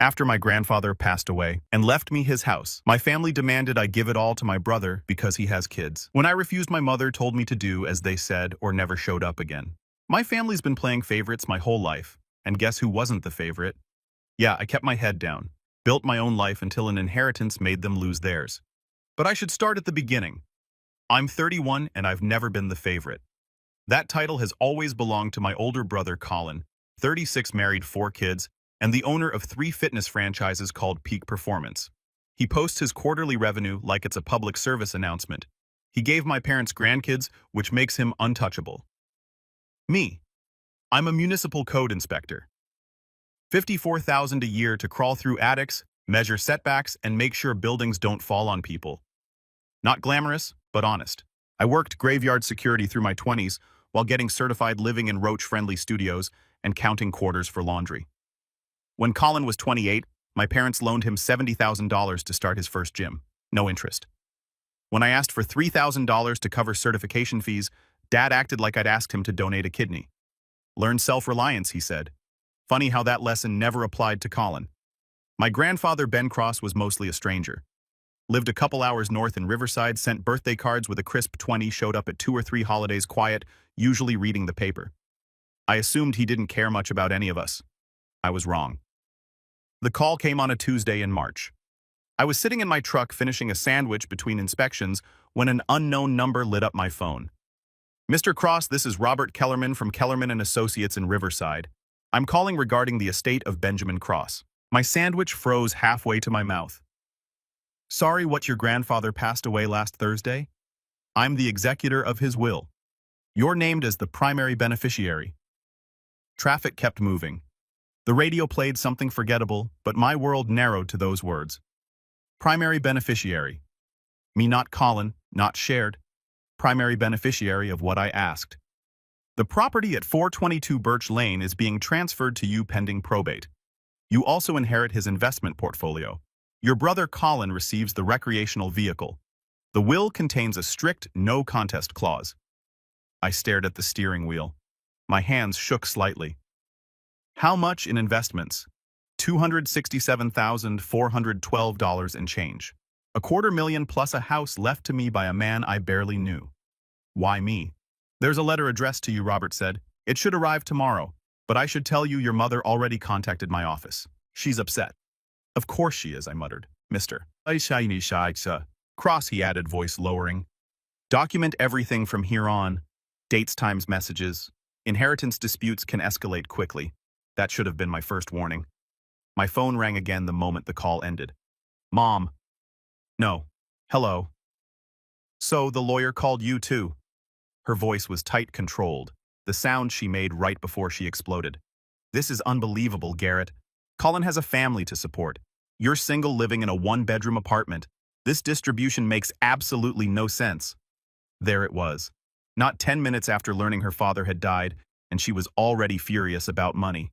After my grandfather passed away and left me his house, my family demanded I give it all to my brother because he has kids. When I refused, my mother told me to do as they said or never showed up again. My family's been playing favorites my whole life, and guess who wasn't the favorite? Yeah, I kept my head down, built my own life until an inheritance made them lose theirs. But I should start at the beginning. I'm 31 and I've never been the favorite. That title has always belonged to my older brother Colin, 36, married, 4 kids, and the owner of 3 fitness franchises called Peak Performance. He posts his quarterly revenue like it's a public service announcement. He gave my parents grandkids, which makes him untouchable. Me. I'm a municipal code inspector. $54,000 a year to crawl through attics, measure setbacks, and make sure buildings don't fall on people. Not glamorous, but honest. I worked graveyard security through my 20s while getting certified, living in roach-friendly studios and counting quarters for laundry. When Colin was 28, my parents loaned him $70,000 to start his first gym. No interest. When I asked for $3,000 to cover certification fees, Dad acted like I'd asked him to donate a kidney. Learn self-reliance, he said. Funny how that lesson never applied to Colin. My grandfather, Ben Cross, was mostly a stranger. Lived a couple hours north in Riverside, sent birthday cards with a crisp 20, showed up at 2 or 3 holidays quiet, usually reading the paper. I assumed he didn't care much about any of us. I was wrong. The call came on a Tuesday in March. I was sitting in my truck finishing a sandwich between inspections when an unknown number lit up my phone. Mr. Cross, this is Robert Kellerman from Kellerman & Associates in Riverside. I'm calling regarding the estate of Benjamin Cross. My sandwich froze halfway to my mouth. Sorry, what, your grandfather passed away last Thursday? I'm the executor of his will. You're named as the primary beneficiary. Traffic kept moving. The radio played something forgettable, but my world narrowed to those words. Primary beneficiary. Me, not Colin, not shared. Primary beneficiary of what I asked. The property at 422 Birch Lane is being transferred to you pending probate. You also inherit his investment portfolio. Your brother Colin receives the recreational vehicle. The will contains a strict no-contest clause. I stared at the steering wheel. My hands shook slightly. How much in investments? $267,412 and change. $250,000 plus a house left to me by a man I barely knew. Why me? There's a letter addressed to you, Robert said. It should arrive tomorrow, but I should tell you your mother already contacted my office. She's upset. Of course she is, I muttered. Mr. Cross, he added, voice lowering. Document everything from here on. Dates, times, messages. Inheritance disputes can escalate quickly. That should have been my first warning. My phone rang again the moment the call ended. Mom. No. Hello. So the lawyer called you too. Her voice was tight, controlled, the sound she made right before she exploded. This is unbelievable, Garrett. Colin has a family to support. You're single, living in a 1-bedroom apartment. This distribution makes absolutely no sense. There it was. Not 10 minutes after learning her father had died, and she was already furious about money.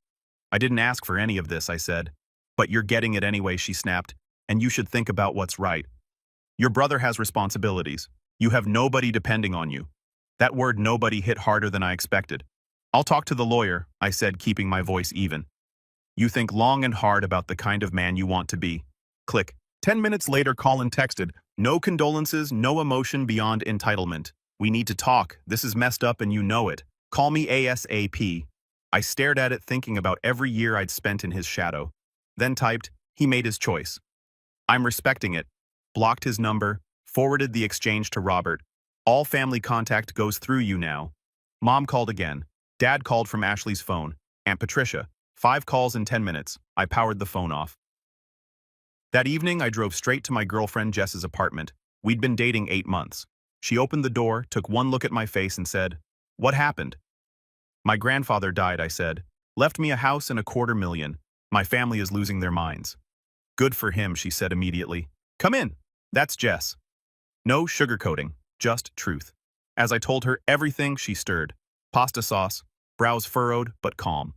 I didn't ask for any of this, I said. But you're getting it anyway, she snapped, and you should think about what's right. Your brother has responsibilities. You have nobody depending on you. That word nobody hit harder than I expected. I'll talk to the lawyer, I said, keeping my voice even. You think long and hard about the kind of man you want to be. Click. 10 minutes later, Colin texted, no condolences, no emotion beyond entitlement. We need to talk. This is messed up and you know it. Call me ASAP. I stared at it, thinking about every year I'd spent in his shadow. Then typed, he made his choice. I'm respecting it. Blocked his number, forwarded the exchange to Robert. All family contact goes through you now. Mom called again. Dad called from Ashley's phone. Aunt Patricia. 5 calls in 10 minutes. I powered the phone off. That evening, I drove straight to my girlfriend Jess's apartment. We'd been dating 8 months. She opened the door, took one look at my face and said, "What happened?" My grandfather died, I said. Left me a house and $250,000. My family is losing their minds. Good for him, she said immediately. Come in. That's Jess. No sugarcoating, just truth. As I told her everything, she stirred. Pasta sauce, brows furrowed, but calm.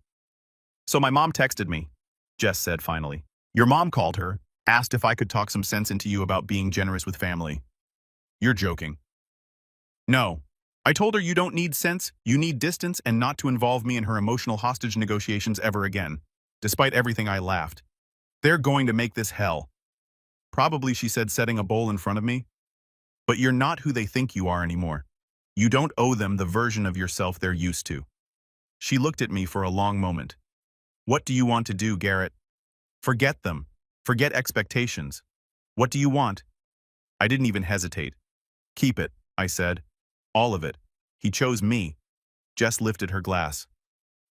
So my mom texted me, Jess said finally. Your mom called her, asked if I could talk some sense into you about being generous with family. You're joking. No. I told her you don't need sense, you need distance, and not to involve me in her emotional hostage negotiations ever again. Despite everything, I laughed. They're going to make this hell. Probably, she said, setting a bowl in front of me. But you're not who they think you are anymore. You don't owe them the version of yourself they're used to. She looked at me for a long moment. What do you want to do, Garrett? Forget them. Forget expectations. What do you want? I didn't even hesitate. Keep it, I said. All of it. He chose me. Jess lifted her glass.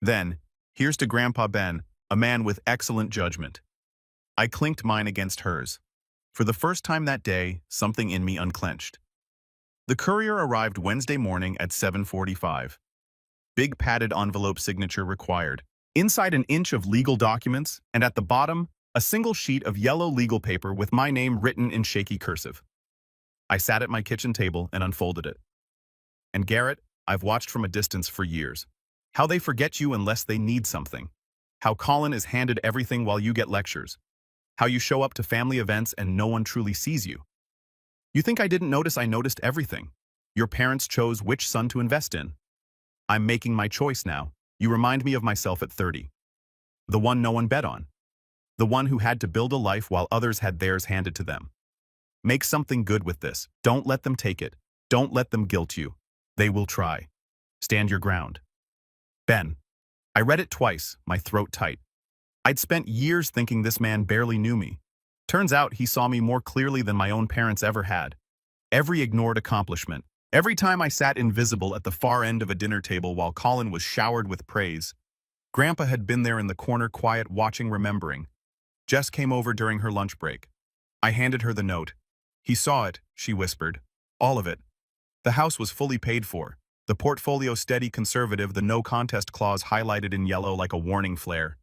Then, here's to Grandpa Ben, a man with excellent judgment. I clinked mine against hers. For the first time that day, something in me unclenched. The courier arrived Wednesday morning at 7:45. Big padded envelope signature required. Inside, an inch of legal documents, and at the bottom, a single sheet of yellow legal paper with my name written in shaky cursive. I sat at my kitchen table and unfolded it. And Garrett, I've watched from a distance for years. How they forget you unless they need something. How Colin is handed everything while you get lectures. How you show up to family events and no one truly sees you. You think I didn't notice? I noticed everything. Your parents chose which son to invest in. I'm making my choice now. You remind me of myself at 30. The one no one bet on. The one who had to build a life while others had theirs handed to them. Make something good with this. Don't let them take it. Don't let them guilt you. They will try. Stand your ground. Ben. I read it twice, my throat tight. I'd spent years thinking this man barely knew me. Turns out he saw me more clearly than my own parents ever had. Every ignored accomplishment. Every time I sat invisible at the far end of a dinner table while Colin was showered with praise. Grandpa had been there in the corner, quiet, watching, remembering. Jess came over during her lunch break. I handed her the note. He saw it, she whispered. All of it. The house was fully paid for. The portfolio steady conservative, the no contest clause highlighted in yellow like a warning flare.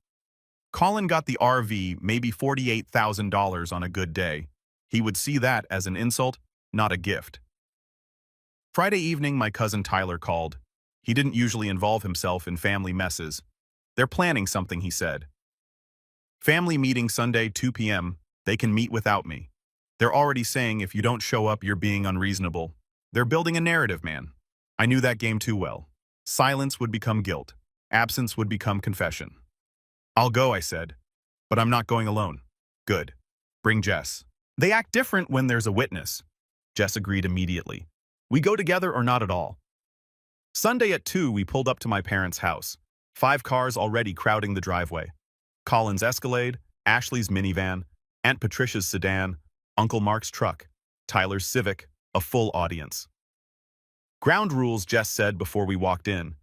Colin got the RV, maybe $48,000 on a good day. He would see that as an insult, not a gift. Friday evening, my cousin Tyler called. He didn't usually involve himself in family messes. They're planning something, he said. Family meeting Sunday, 2 p.m. They can meet without me. They're already saying if you don't show up, you're being unreasonable. They're building a narrative, man. I knew that game too well. Silence would become guilt. Absence would become confession. I'll go, I said. But I'm not going alone. Good. Bring Jess. They act different when there's a witness. Jess agreed immediately. We go together or not at all. Sunday at 2, we pulled up to my parents' house. 5 cars already crowding the driveway. Colin's Escalade, Ashley's minivan, Aunt Patricia's sedan, Uncle Mark's truck, Tyler's Civic, a full audience. Ground rules, Jess said before we walked in.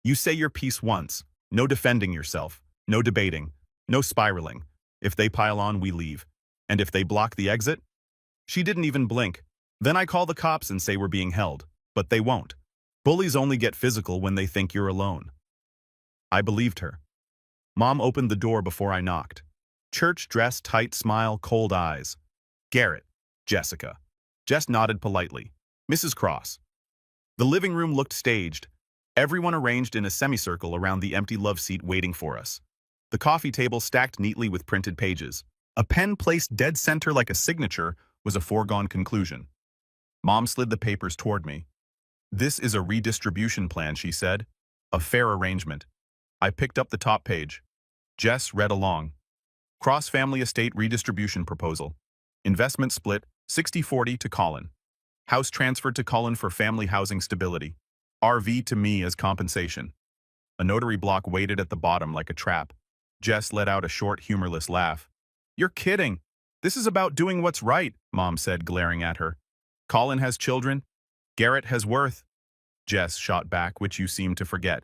You say your piece once. No defending yourself. No debating. No spiraling. If they pile on, we leave. And if they block the exit? She didn't even blink. Then I call the cops and say we're being held. But they won't. Bullies only get physical when they think you're alone. I believed her. Mom opened the door before I knocked. Church dress, tight smile, cold eyes. Garrett. Jessica. Jess nodded politely. Mrs. Cross. The living room looked staged. Everyone arranged in a semicircle around the empty love seat waiting for us. The coffee table stacked neatly with printed pages. A pen placed dead center like a signature was a foregone conclusion. Mom slid the papers toward me. This is a redistribution plan, she said. A fair arrangement. I picked up the top page. Jess read along. Cross-family estate redistribution proposal. Investment split, 60-40 to Colin. House transferred to Colin for family housing stability. RV to me as compensation. A notary block waited at the bottom like a trap. Jess let out a short, humorless laugh. You're kidding. This is about doing what's right, Mom said, glaring at her. Colin has children. Garrett has worth. Jess shot back, which you seem to forget.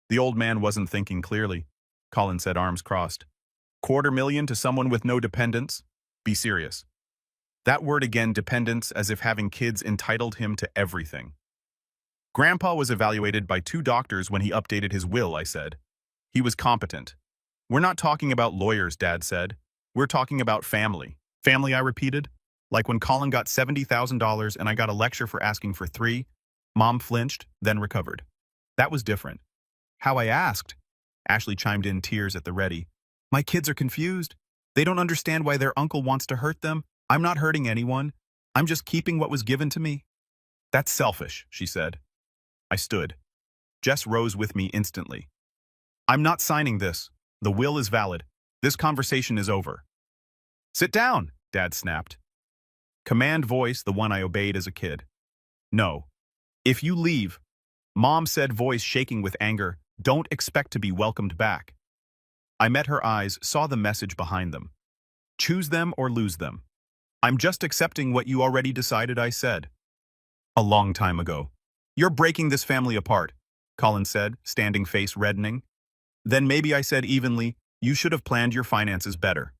The old man wasn't thinking clearly. Colin said, arms crossed. $250,000 to someone with no dependents? Be serious. That word again, dependence, as if having kids entitled him to everything. Grandpa was evaluated by 2 doctors when he updated his will, I said. He was competent. We're not talking about lawyers, Dad said. We're talking about family. Family, I repeated. Like when Colin got $70,000 and I got a lecture for asking for 3. Mom flinched, then recovered. That was different. How I asked. Ashley chimed in, tears at the ready. My kids are confused. They don't understand why their uncle wants to hurt them. I'm not hurting anyone. I'm just keeping what was given to me. That's selfish, she said. I stood. Jess rose with me instantly. I'm not signing this. The will is valid. This conversation is over. Sit down, Dad snapped. Command voice, the one I obeyed as a kid. No. If you leave, Mom said, voice shaking with anger, don't expect to be welcomed back. I met her eyes, saw the message behind them. Choose them or lose them. I'm just accepting what you already decided, I said. A long time ago. You're breaking this family apart, Colin said, standing face reddening. Then maybe, I said evenly, you should have planned your finances better.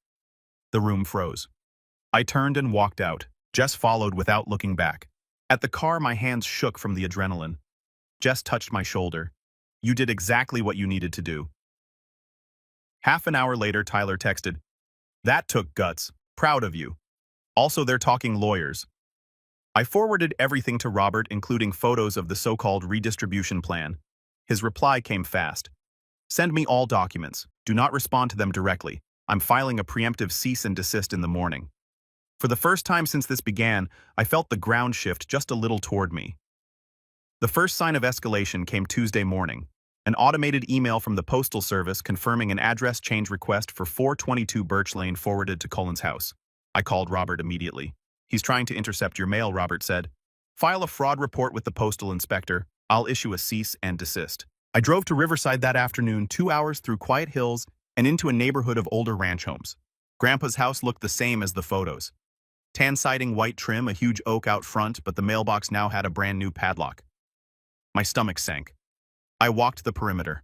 The room froze. I turned and walked out. Jess followed without looking back. At the car, my hands shook from the adrenaline. Jess touched my shoulder. You did exactly what you needed to do. Half an hour later, Tyler texted, that took guts. Proud of you. Also, they're talking lawyers. I forwarded everything to Robert, including photos of the so-called redistribution plan. His reply came fast. Send me all documents. Do not respond to them directly. I'm filing a preemptive cease and desist in the morning. For the first time since this began, I felt the ground shift just a little toward me. The first sign of escalation came Tuesday morning. An automated email from the Postal Service confirming an address change request for 422 Birch Lane forwarded to Colin's house. I called Robert immediately. He's trying to intercept your mail, Robert said. File a fraud report with the postal inspector. I'll issue a cease and desist. I drove to Riverside that afternoon, 2 hours through quiet hills and into a neighborhood of older ranch homes. Grandpa's house looked the same as the photos. Tan siding, white trim, a huge oak out front, but the mailbox now had a brand new padlock. My stomach sank. I walked the perimeter.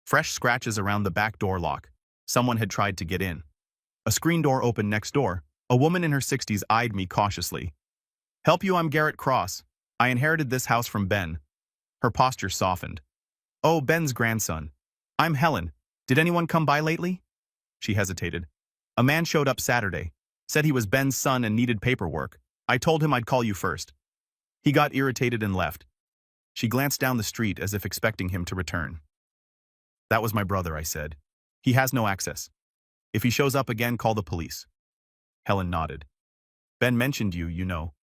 Fresh scratches around the back door lock. Someone had tried to get in. A screen door opened next door. A woman in her 60s eyed me cautiously. Help you, I'm Garrett Cross. I inherited this house from Ben. Her posture softened. Oh, Ben's grandson. I'm Helen. Did anyone come by lately? She hesitated. A man showed up Saturday. Said he was Ben's son and needed paperwork. I told him I'd call you first. He got irritated and left. She glanced down the street as if expecting him to return. That was my brother, I said. He has no access. If he shows up again, call the police. Helen nodded. Ben mentioned you, you know.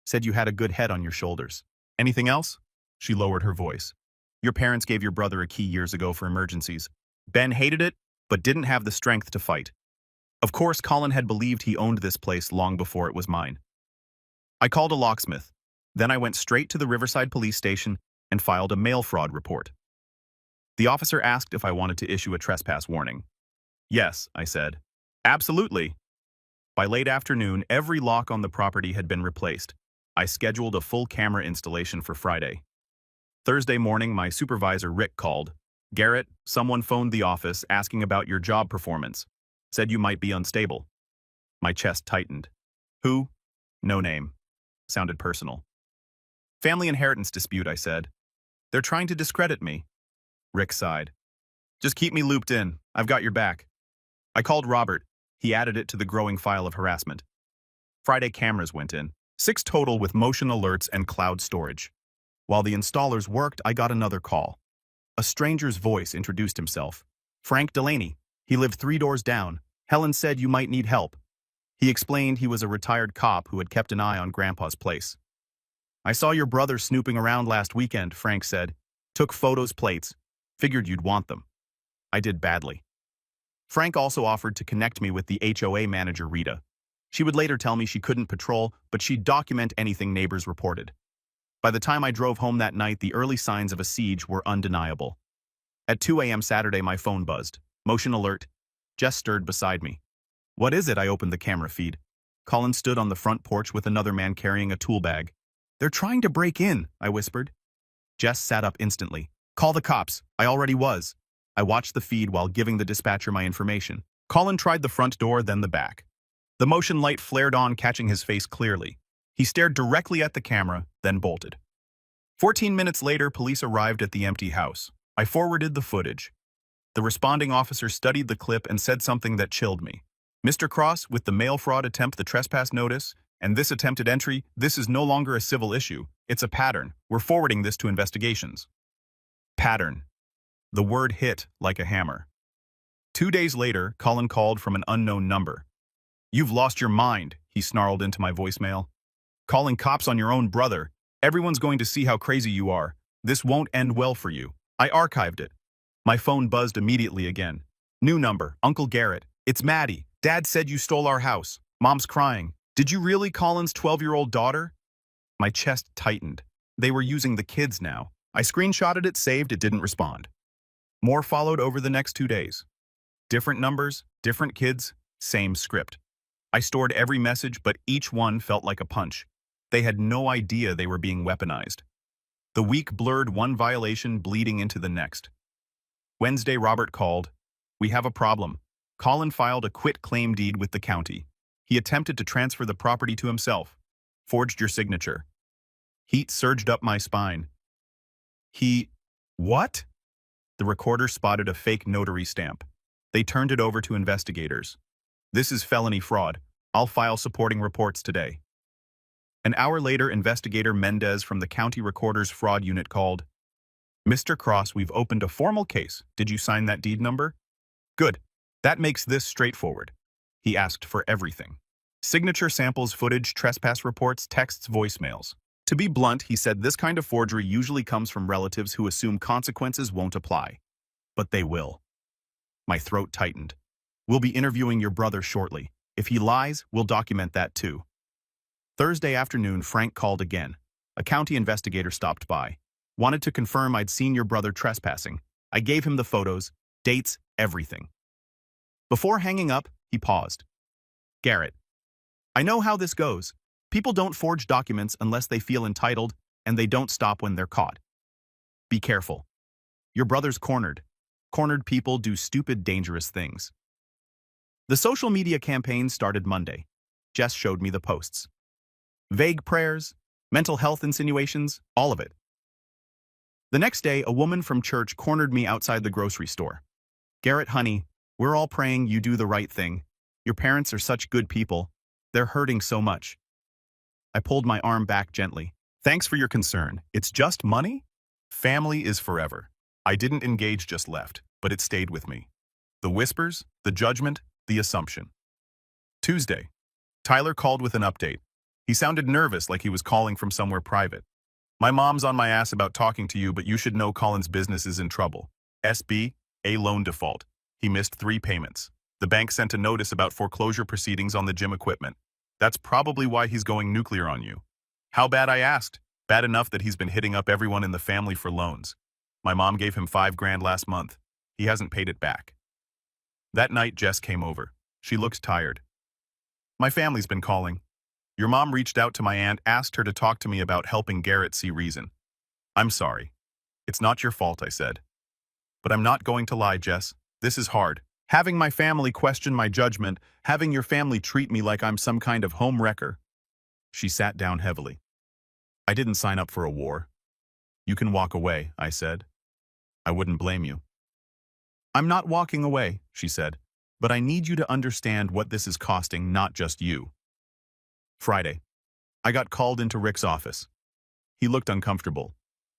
Said you had a good head on your shoulders. Anything else? She lowered her voice. Your parents gave your brother a key years ago for emergencies. Ben hated it, but didn't have the strength to fight. Of course, Colin had believed he owned this place long before it was mine. I called a locksmith. Then I went straight to the Riverside police station and filed a mail fraud report. The officer asked if I wanted to issue a trespass warning. Yes, I said. Absolutely. By late afternoon, every lock on the property had been replaced. I scheduled a full camera installation for Friday. Thursday morning, my supervisor, Rick, called. Garrett, someone phoned the office asking about your job performance. Said you might be unstable. My chest tightened. Who? No name. Sounded personal. Family inheritance dispute, I said. They're trying to discredit me. Rick sighed. Just keep me looped in. I've got your back. I called Robert. He added it to the growing file of harassment. Friday cameras went in. 6 total with motion alerts and cloud storage. While the installers worked, I got another call. A stranger's voice introduced himself. Frank Delaney. He lived 3 doors down. Helen said you might need help. He explained he was a retired cop who had kept an eye on Grandpa's place. I saw your brother snooping around last weekend, Frank said. Took photos, plates. Figured you'd want them. I did badly. Frank also offered to connect me with the HOA manager, Rita. She would later tell me she couldn't patrol, but she'd document anything neighbors reported. By the time I drove home that night, the early signs of a siege were undeniable. At 2 a.m. Saturday, my phone buzzed. Motion alert. Jess stirred beside me. What is it? I opened the camera feed. Colin stood on the front porch with another man carrying a tool bag. They're trying to break in, I whispered. Jess sat up instantly. Call the cops. I already was. I watched the feed while giving the dispatcher my information. Colin tried the front door, then the back. The motion light flared on, catching his face clearly. He stared directly at the camera, then bolted. 14 minutes later, police arrived at the empty house. I forwarded the footage. The responding officer studied the clip and said something that chilled me. Mr. Cross, with the mail fraud attempt, the trespass notice, and this attempted entry, this is no longer a civil issue. It's a pattern. We're forwarding this to investigations. Pattern. The word hit like a hammer. 2 days later, Colin called from an unknown number. You've lost your mind, he snarled into my voicemail. Calling cops on your own brother. Everyone's going to see how crazy you are. This won't end well for you. I archived it. My phone buzzed immediately again. New number, Uncle Garrett. It's Maddie. Dad said you stole our house. Mom's crying. Did you really Colin's 12-year-old daughter? My chest tightened. They were using the kids now. I screenshotted it, saved, it didn't respond. More followed over the next 2 days. Different numbers, different kids, same script. I stored every message, but each one felt like a punch. They had no idea they were being weaponized. The week blurred, one violation bleeding into the next. Wednesday, Robert called. We have a problem. Colin filed a quit-claim deed with the county. He attempted to transfer the property to himself. Forged your signature. Heat surged up my spine. What? The recorder spotted a fake notary stamp. They turned it over to investigators. This is felony fraud. I'll file supporting reports today. An hour later, investigator Mendez from the county recorder's fraud unit called. Mr. Cross, we've opened a formal case. Did you sign that deed number? Good. That makes this straightforward. He asked for everything. Signature samples, footage, trespass reports, texts, voicemails. To be blunt, he said this kind of forgery usually comes from relatives who assume consequences won't apply. But they will. My throat tightened. We'll be interviewing your brother shortly. If he lies, we'll document that too. Thursday afternoon, Frank called again. A county investigator stopped by. Wanted to confirm I'd seen your brother trespassing. I gave him the photos, dates, everything. Before hanging up, he paused. Garrett, I know how this goes. People don't forge documents unless they feel entitled, and they don't stop when they're caught. Be careful. Your brother's cornered. Cornered people do stupid, dangerous things. The social media campaign started Monday. Jess showed me the posts. Vague prayers, mental health insinuations, all of it. The next day, a woman from church cornered me outside the grocery store. Garrett, honey, we're all praying you do the right thing. Your parents are such good people. They're hurting so much. I pulled my arm back gently. Thanks for your concern. It's just money? Family is forever. I didn't engage, just left, but it stayed with me. The whispers, the judgment, the assumption. Tuesday. Tyler called with an update. He sounded nervous, like he was calling from somewhere private. My mom's on my ass about talking to you, but you should know Colin's business is in trouble. SB, a loan default. He missed 3 payments. The bank sent a notice about foreclosure proceedings on the gym equipment. That's probably why he's going nuclear on you. How bad, I asked. Bad enough that he's been hitting up everyone in the family for loans. My mom gave him $5 grand last month. He hasn't paid it back. That night, Jess came over. She looked tired. My family's been calling. Your mom reached out to my aunt, asked her to talk to me about helping Garrett see reason. I'm sorry. It's not your fault, I said. But I'm not going to lie, Jess. This is hard. Having my family question my judgment, having your family treat me like I'm some kind of home wrecker. She sat down heavily. I didn't sign up for a war. You can walk away, I said. I wouldn't blame you. I'm not walking away, she said, but I need you to understand what this is costing, not just you. Friday. I got called into Rick's office. He looked uncomfortable.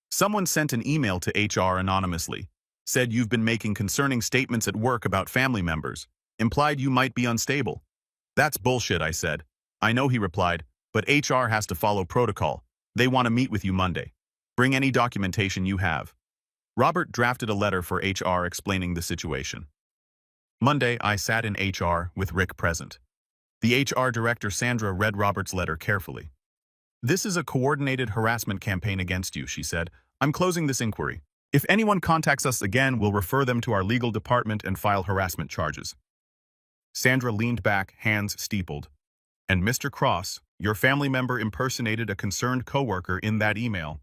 Someone sent an email to HR anonymously. Said you've been making concerning statements at work about family members. Implied you might be unstable. That's bullshit, I said. I know, he replied, but HR has to follow protocol. They want to meet with you Monday. Bring any documentation you have. Robert drafted a letter for HR explaining the situation. Monday, I sat in HR with Rick present. The HR director, Sandra, read Robert's letter carefully. This is a coordinated harassment campaign against you, she said. I'm closing this inquiry. If anyone contacts us again, we'll refer them to our legal department and file harassment charges. Sandra leaned back, hands steepled. And Mr. Cross, your family member impersonated a concerned coworker in that email.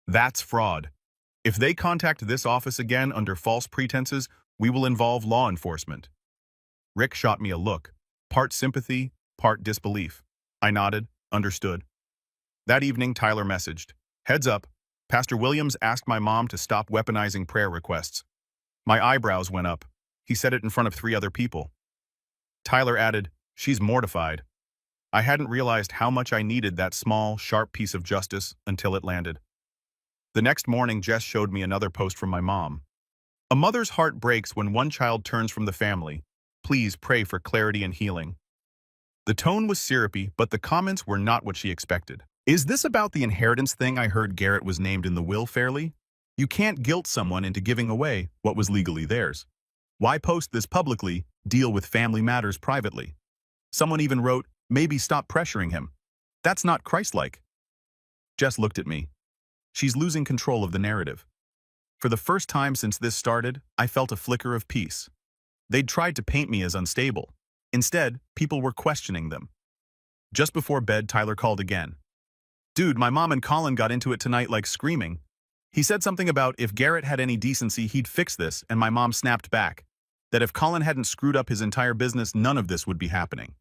That's fraud. If they contact this office again under false pretenses, we will involve law enforcement. Rick shot me a look, part sympathy, part disbelief. I nodded, understood. That evening, Tyler messaged, "Heads up, Pastor Williams asked my mom to stop weaponizing prayer requests." My eyebrows went up. He said it in front of 3 other people. Tyler added, "She's mortified." I hadn't realized how much I needed that small, sharp piece of justice until it landed. The next morning, Jess showed me another post from my mom. A mother's heart breaks when one child turns from the family. Please pray for clarity and healing. The tone was syrupy, but the comments were not what she expected. Is this about the inheritance thing I heard Garrett was named in the will fairly? You can't guilt someone into giving away what was legally theirs. Why post this publicly? Deal with family matters privately. Someone even wrote, Maybe stop pressuring him. That's not Christ-like. Jess looked at me. She's losing control of the narrative. For the first time since this started, I felt a flicker of peace. They'd tried to paint me as unstable. Instead, people were questioning them. Just before bed, Tyler called again. Dude, my mom and Colin got into it tonight like screaming. He said something about if Garrett had any decency, he'd fix this, and my mom snapped back. That if Colin hadn't screwed up his entire business, none of this would be happening.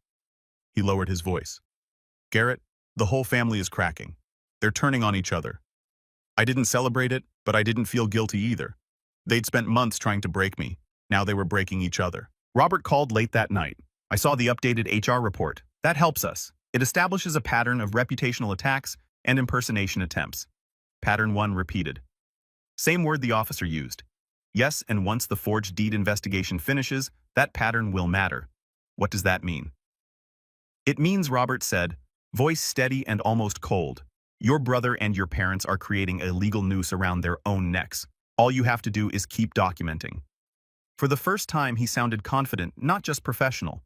He lowered his voice. Garrett, the whole family is cracking. They're turning on each other. I didn't celebrate it, but I didn't feel guilty either. They'd spent months trying to break me. Now they were breaking each other. Robert called late that night. I saw the updated HR report. That helps us. It establishes a pattern of reputational attacks and impersonation attempts. Pattern 1 repeated. Same word the officer used. Yes, and once the forged deed investigation finishes, that pattern will matter. What does that mean? It means, Robert said, voice steady and almost cold. Your brother and your parents are creating a legal noose around their own necks. All you have to do is keep documenting. For the first time, he sounded confident, not just professional.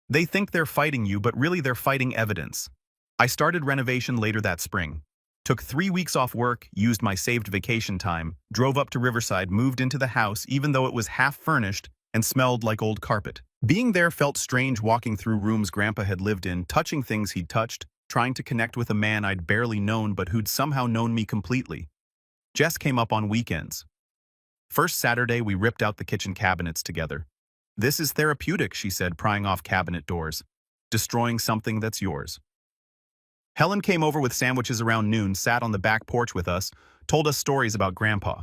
They think they're fighting you, but really they're fighting evidence. I started renovation later that spring. Took 3 weeks off work, used my saved vacation time, drove up to Riverside, moved into the house even though it was half furnished and smelled like old carpet. Being there felt strange, walking through rooms Grandpa had lived in, touching things he'd touched, trying to connect with a man I'd barely known but who'd somehow known me completely. Jess came up on weekends. First Saturday, we ripped out the kitchen cabinets together. This is therapeutic, she said, prying off cabinet doors. Destroying something that's yours. Helen came over with sandwiches around noon, sat on the back porch with us, told us stories about Grandpa.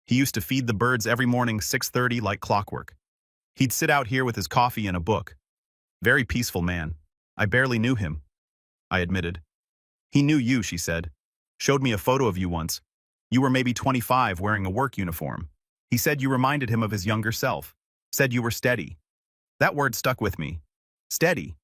He used to feed the birds every morning 6:30 like clockwork. He'd sit out here with his coffee and a book. Very peaceful man. I barely knew him, I admitted. He knew you, she said. Showed me a photo of you once. You were maybe 25 wearing a work uniform. He said you reminded him of his younger self. Said you were steady. That word stuck with me. Steady.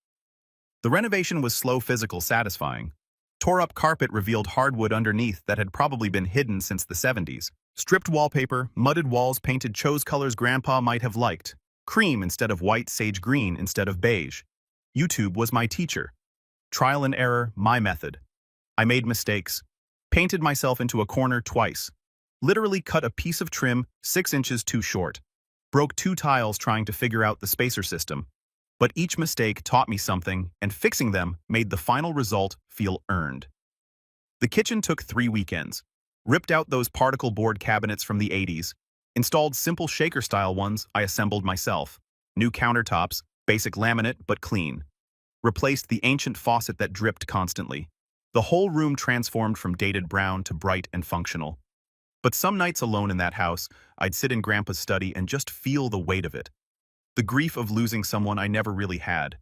The renovation was slow, physical, satisfying. Tore up carpet revealed hardwood underneath that had probably been hidden since the 70s. Stripped wallpaper, mudded walls painted chose colors Grandpa might have liked. Cream instead of white, sage green instead of beige. YouTube was my teacher. Trial and error, my method. I made mistakes. Painted myself into a corner twice. Literally cut a piece of trim 6 inches too short. Broke 2 tiles trying to figure out the spacer system. But each mistake taught me something, and fixing them made the final result feel earned. The kitchen took 3 weekends. Ripped out those particle board cabinets from the 80s. Installed simple shaker-style ones I assembled myself. New countertops, basic laminate but clean. Replaced the ancient faucet that dripped constantly. The whole room transformed from dated brown to bright and functional. But some nights alone in that house, I'd sit in Grandpa's study and just feel the weight of it. The grief of losing someone I never really had.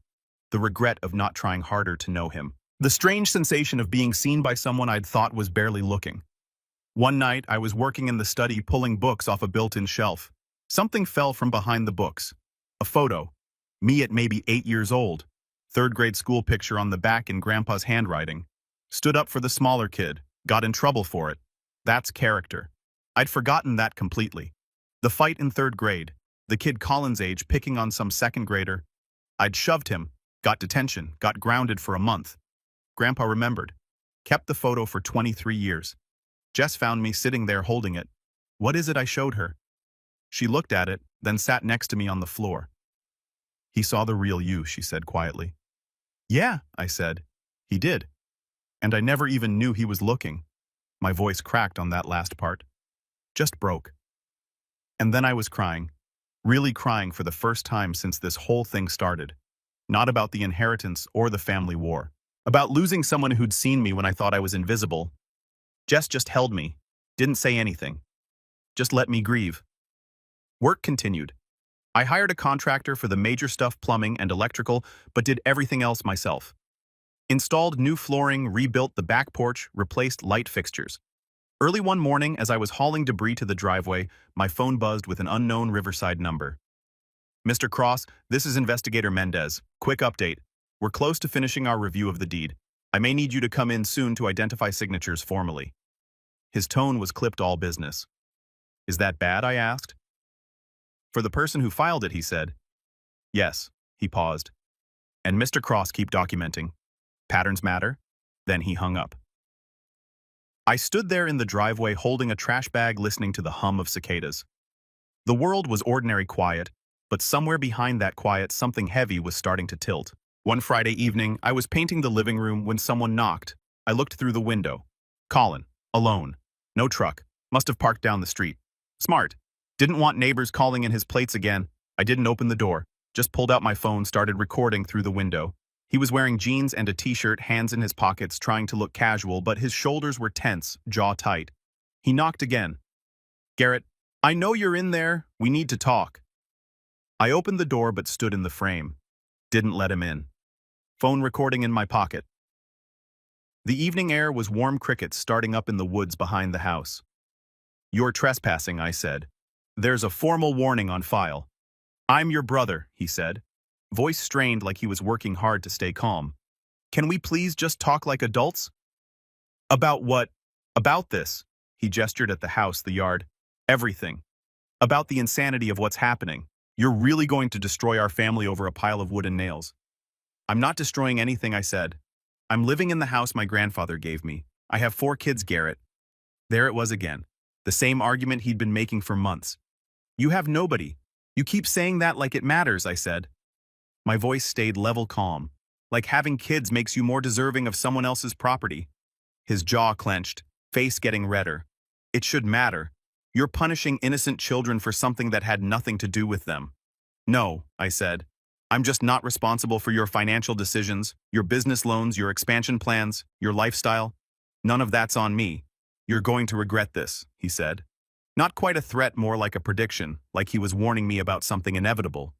The regret of not trying harder to know him. The strange sensation of being seen by someone I'd thought was barely looking. One night, I was working in the study pulling books off a built-in shelf. Something fell from behind the books. A photo. Me at maybe 8 years old. 3rd grade school picture on the back in Grandpa's handwriting. Stood up for the smaller kid. Got in trouble for it. That's character. I'd forgotten that completely. The fight in 3rd grade. The kid Colin's age picking on some 2nd grader. I'd shoved him. Got detention. Got grounded for a month. Grandpa remembered. Kept the photo for 23 years. Jess found me sitting there holding it. What is it I showed her? She looked at it, then sat next to me on the floor. He saw the real you, she said quietly. Yeah, I said. He did. And I never even knew he was looking. My voice cracked on that last part. Just broke. And then I was crying. Really crying for the first time since this whole thing started. Not about the inheritance or the family war. About losing someone who'd seen me when I thought I was invisible. Jess just held me. Didn't say anything. Just let me grieve. Work continued. I hired a contractor for the major stuff, plumbing and electrical, but did everything else myself. Installed new flooring, rebuilt the back porch, replaced light fixtures. Early one morning, as I was hauling debris to the driveway, my phone buzzed with an unknown Riverside number. Mr. Cross, this is Investigator Mendez. Quick update. We're close to finishing our review of the deed. I may need you to come in soon to identify signatures formally. His tone was clipped all business. Is that bad? I asked. For the person who filed it, he said. Yes, he paused. And Mr. Cross keep documenting. Patterns matter. Then he hung up. I stood there in the driveway holding a trash bag listening to the hum of cicadas. The world was ordinary quiet, but somewhere behind that quiet something heavy was starting to tilt. One Friday evening, I was painting the living room when someone knocked. I looked through the window. Colin, alone. No truck. Must have parked down the street. Smart. Didn't want neighbors calling in his plates again. I didn't open the door. Just pulled out my phone, started recording through the window. He was wearing jeans and a t-shirt, hands in his pockets, trying to look casual, but his shoulders were tense, jaw tight. He knocked again. Garrett, I know you're in there. We need to talk. I opened the door but stood in the frame. Didn't let him in. Phone recording in my pocket. The evening air was warm crickets starting up in the woods behind the house. You're trespassing, I said. There's a formal warning on file. I'm your brother, he said. Voice strained like he was working hard to stay calm. Can we please just talk like adults? About what? About this. He gestured at the house, the yard. Everything. About the insanity of what's happening. You're really going to destroy our family over a pile of wood and nails. I'm not destroying anything, I said. I'm living in the house my grandfather gave me. I have 4 kids, Garrett. There it was again. The same argument he'd been making for months. You have nobody. You keep saying that like it matters, I said. My voice stayed level calm. Like having kids makes you more deserving of someone else's property. His jaw clenched, face getting redder. It should matter. You're punishing innocent children for something that had nothing to do with them. No, I said. I'm just not responsible for your financial decisions, your business loans, your expansion plans, your lifestyle. None of that's on me. You're going to regret this, he said. Not quite a threat, more like a prediction, like he was warning me about something inevitable.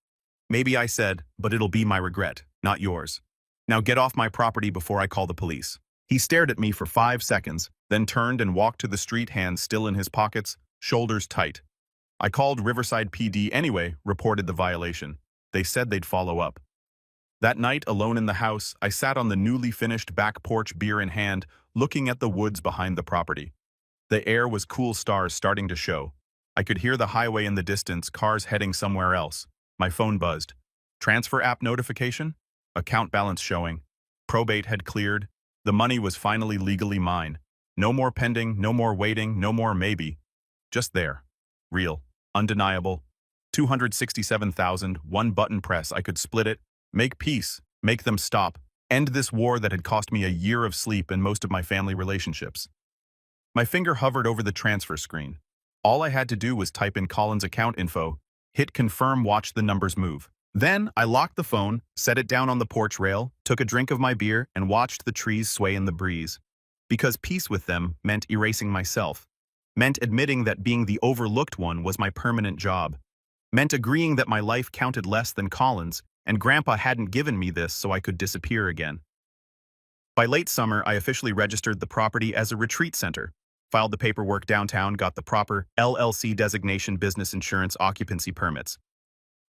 Maybe I said, but it'll be my regret, not yours. Now get off my property before I call the police. He stared at me for 5 seconds, then turned and walked to the street, hands still in his pockets, shoulders tight. I called Riverside PD anyway, reported the violation. They said they'd follow up. That night, alone in the house, I sat on the newly finished back porch, beer in hand, looking at the woods behind the property. The air was cool, stars starting to show. I could hear the highway in the distance, cars heading somewhere else. My phone buzzed. Transfer app notification? Account balance showing. Probate had cleared. The money was finally legally mine. No more pending, no more waiting, no more maybe. Just there. Real. Undeniable. 267,000, one button press, I could split it, make peace, make them stop, end this war that had cost me a year of sleep and most of my family relationships. My finger hovered over the transfer screen. All I had to do was type in Colin's account info, hit confirm, watch the numbers move. Then I locked the phone, set it down on the porch rail, took a drink of my beer, and watched the trees sway in the breeze. Because peace with them meant erasing myself. Meant admitting that being the overlooked one was my permanent job. Meant agreeing that my life counted less than Colin's, and Grandpa hadn't given me this so I could disappear again. By late summer, I officially registered the property as a retreat center, filed the paperwork downtown, got the proper LLC designation, business insurance, occupancy permits.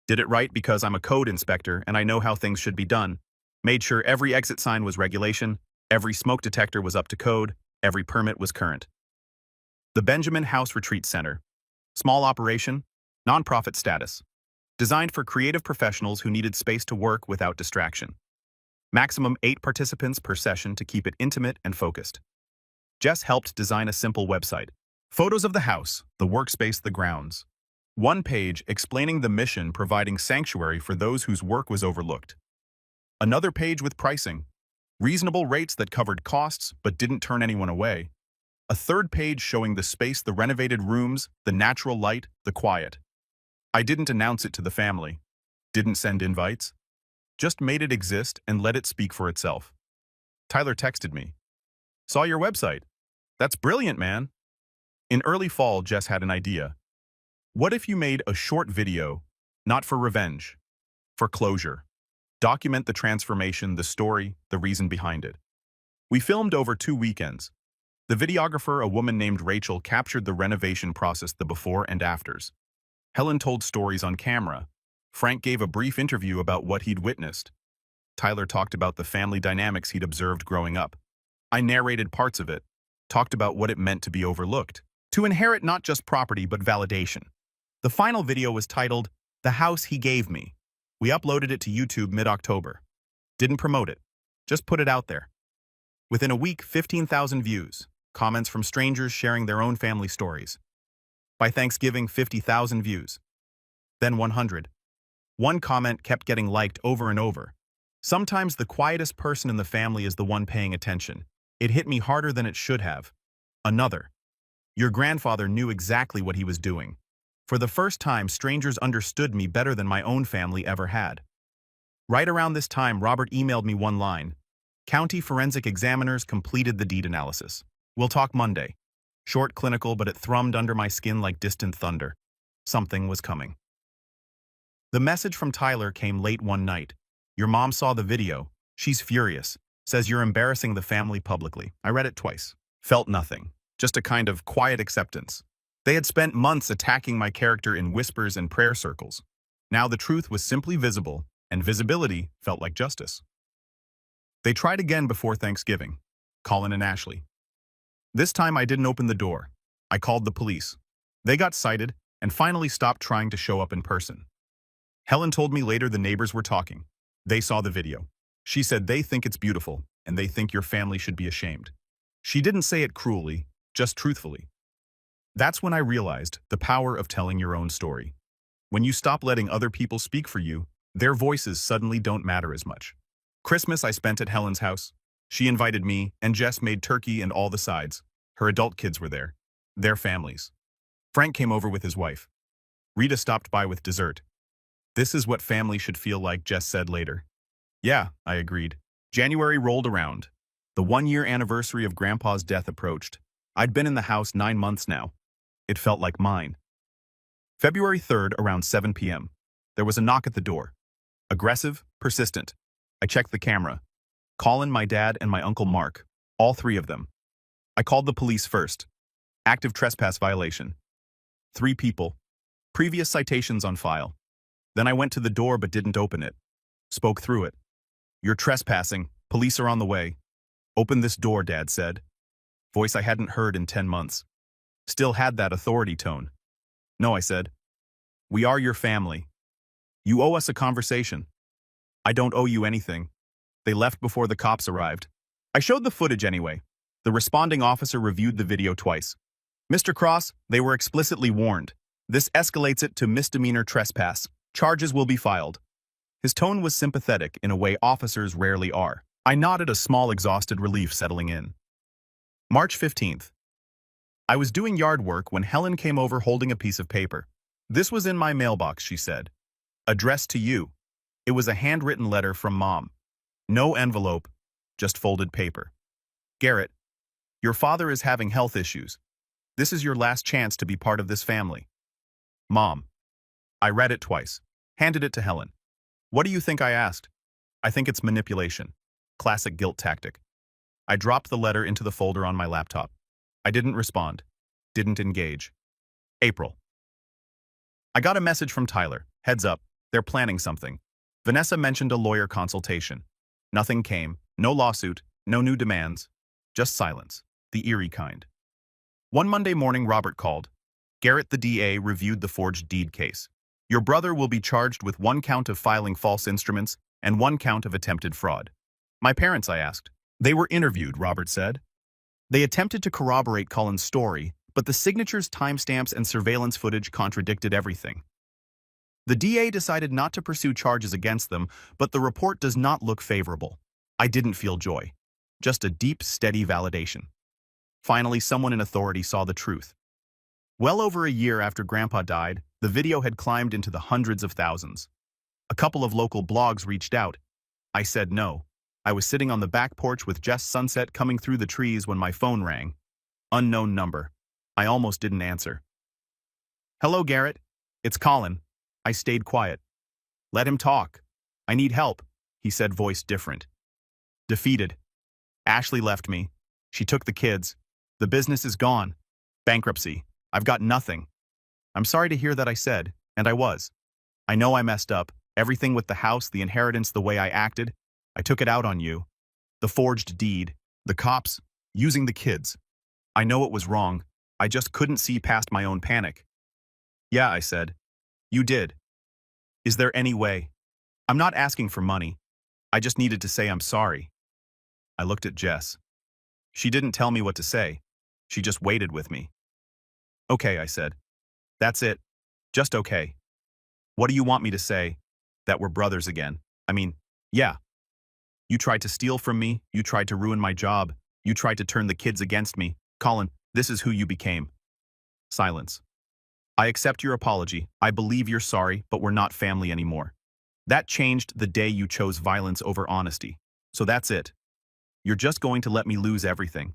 Did it right because I'm a code inspector and I know how things should be done. Made sure every exit sign was regulation, every smoke detector was up to code, every permit was current. The Benjamin House Retreat Center. Small operation, nonprofit status. Designed for creative professionals who needed space to work without distraction. Maximum 8 participants per session to keep it intimate and focused. Jess helped design a simple website. Photos of the house, the workspace, the grounds. One page explaining the mission, providing sanctuary for those whose work was overlooked. Another page with pricing. Reasonable rates that covered costs but didn't turn anyone away. A third page showing the space, the renovated rooms, the natural light, the quiet. I didn't announce it to the family. Didn't send invites. Just made it exist and let it speak for itself. Tyler texted me. Saw your website. That's brilliant, man. In early fall, Jess had an idea. What if you made a short video, not for revenge, for closure? Document the transformation, the story, the reason behind it. We filmed over 2 weekends. The videographer, a woman named Rachel, captured the renovation process, the before and afters. Helen told stories on camera. Frank gave a brief interview about what he'd witnessed. Tyler talked about the family dynamics he'd observed growing up. I narrated parts of it, talked about what it meant to be overlooked, to inherit not just property but validation. The final video was titled, The House He Gave Me. We uploaded it to YouTube mid-October. Didn't promote it. Just put it out there. Within a week, 15,000 views. Comments from strangers sharing their own family stories. By Thanksgiving, 50,000 views. Then 100. One comment kept getting liked over and over. Sometimes the quietest person in the family is the one paying attention. It hit me harder than it should have. Another. Your grandfather knew exactly what he was doing. For the first time, strangers understood me better than my own family ever had. Right around this time, Robert emailed me one line. County forensic examiners completed the deed analysis. We'll talk Monday. Short, clinical, but it thrummed under my skin like distant thunder. Something was coming. The message from Tyler came late one night. Your mom saw the video. She's furious. Says you're embarrassing the family publicly. I read it twice. Felt nothing. Just a kind of quiet acceptance. They had spent months attacking my character in whispers and prayer circles. Now the truth was simply visible, and visibility felt like justice. They tried again before Thanksgiving. Colin and Ashley. This time I didn't open the door. I called the police. They got cited and finally stopped trying to show up in person. Helen told me later the neighbors were talking. They saw the video. She said they think it's beautiful and they think your family should be ashamed. She didn't say it cruelly, just truthfully. That's when I realized the power of telling your own story. When you stop letting other people speak for you, their voices suddenly don't matter as much. Christmas I spent at Helen's house. She invited me, and Jess made turkey and all the sides. Her adult kids were there. Their families. Frank came over with his wife. Rita stopped by with dessert. This is what family should feel like, Jess said later. Yeah, I agreed. January rolled around. The 1-year anniversary of Grandpa's death approached. I'd been in the house 9 months now. It felt like mine. February 3rd, around 7 p.m. There was a knock at the door. Aggressive, persistent. I checked the camera. Colin, my dad, and my uncle Mark. All 3 of them. I called the police first. Active trespass violation. 3 people. Previous citations on file. Then I went to the door but didn't open it. Spoke through it. You're trespassing. Police are on the way. Open this door, Dad said. Voice I hadn't heard in 10 months. Still had that authority tone. No, I said. We are your family. You owe us a conversation. I don't owe you anything. They left before the cops arrived. I showed the footage anyway. The responding officer reviewed the video twice. Mr. Cross, they were explicitly warned. This escalates it to misdemeanor trespass. Charges will be filed. His tone was sympathetic in a way officers rarely are. I nodded, a small exhausted relief settling in. March 15th. I was doing yard work when Helen came over holding a piece of paper. This was in my mailbox, she said. Addressed to you. It was a handwritten letter from Mom. No envelope, just folded paper. Garrett, your father is having health issues. This is your last chance to be part of this family. Mom. I read it twice. Handed it to Helen. What do you think I asked? I think it's manipulation. Classic guilt tactic. I dropped the letter into the folder on my laptop. I didn't respond. Didn't engage. April. I got a message from Tyler. Heads up, they're planning something. Vanessa mentioned a lawyer consultation. Nothing came. No lawsuit. No new demands. Just silence. The eerie kind. One Monday morning, Robert called. Garrett, the DA, reviewed the forged deed case. Your brother will be charged with 1 count of filing false instruments and 1 count of attempted fraud. My parents, I asked. They were interviewed, Robert said. They attempted to corroborate Colin's story, but the signatures, timestamps, and surveillance footage contradicted everything. The DA decided not to pursue charges against them, but the report does not look favorable. I didn't feel joy. Just a deep, steady validation. Finally, someone in authority saw the truth. Well over a year after Grandpa died, the video had climbed into the hundreds of thousands. A couple of local blogs reached out. I said no. I was sitting on the back porch with just sunset coming through the trees when my phone rang. Unknown number. I almost didn't answer. Hello, Garrett. It's Colin. I stayed quiet. Let him talk. I need help, he said, voice different. Defeated. Ashley left me. She took the kids. The business is gone. Bankruptcy. I've got nothing. I'm sorry to hear that, I said, and I was. I know I messed up. Everything with the house, the inheritance, the way I acted. I took it out on you. The forged deed. The cops. Using the kids. I know it was wrong. I just couldn't see past my own panic. Yeah, I said. You did. Is there any way? I'm not asking for money. I just needed to say I'm sorry. I looked at Jess. She didn't tell me what to say. She just waited with me. Okay, I said. That's it. Just okay. What do you want me to say? That we're brothers again. I mean, yeah. You tried to steal from me. You tried to ruin my job. You tried to turn the kids against me. Colin, this is who you became. Silence. I accept your apology. I believe you're sorry, but we're not family anymore. That changed the day you chose violence over honesty. So that's it. You're just going to let me lose everything.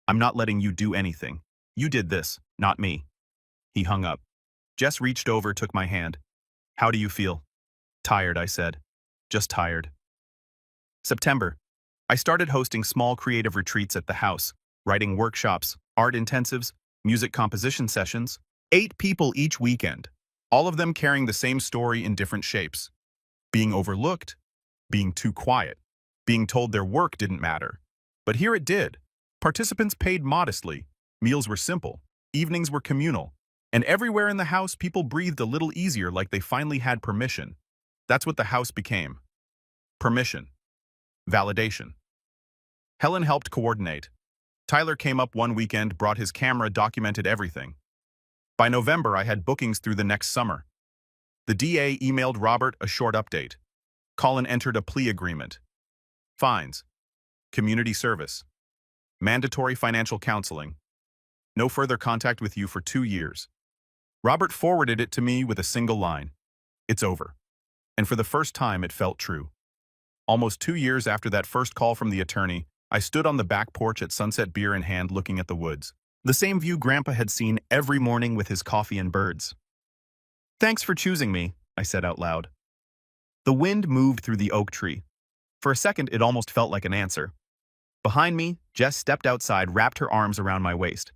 I'm not letting you do anything. You did this, not me. He hung up. Jess reached over, took my hand. How do you feel? Tired, I said. Just tired. September. I started hosting small creative retreats at the house, writing workshops, art intensives, music composition sessions. 8 people each weekend, all of them carrying the same story in different shapes. Being overlooked, being too quiet, being told their work didn't matter. But here it did. Participants paid modestly, meals were simple, evenings were communal, and everywhere in the house people breathed a little easier, like they finally had permission. That's what the house became. Permission. Validation. Helen helped coordinate. Tyler came up one weekend, brought his camera, documented everything. By November, I had bookings through the next summer. The DA emailed Robert a short update. Colin entered a plea agreement. Fines. Community service. Mandatory financial counseling. No further contact with you for 2 years. Robert forwarded it to me with a single line. It's over. And for the first time, it felt true. Almost 2 years after that first call from the attorney, I stood on the back porch at sunset, beer in hand, looking at the woods. The same view Grandpa had seen every morning with his coffee and birds. Thanks for choosing me, I said out loud. The wind moved through the oak tree. For a second, it almost felt like an answer. Behind me, Jess stepped outside, wrapped her arms around my waist.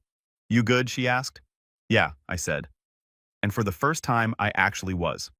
You good, she asked. Yeah, I said. And for the first time, I actually was.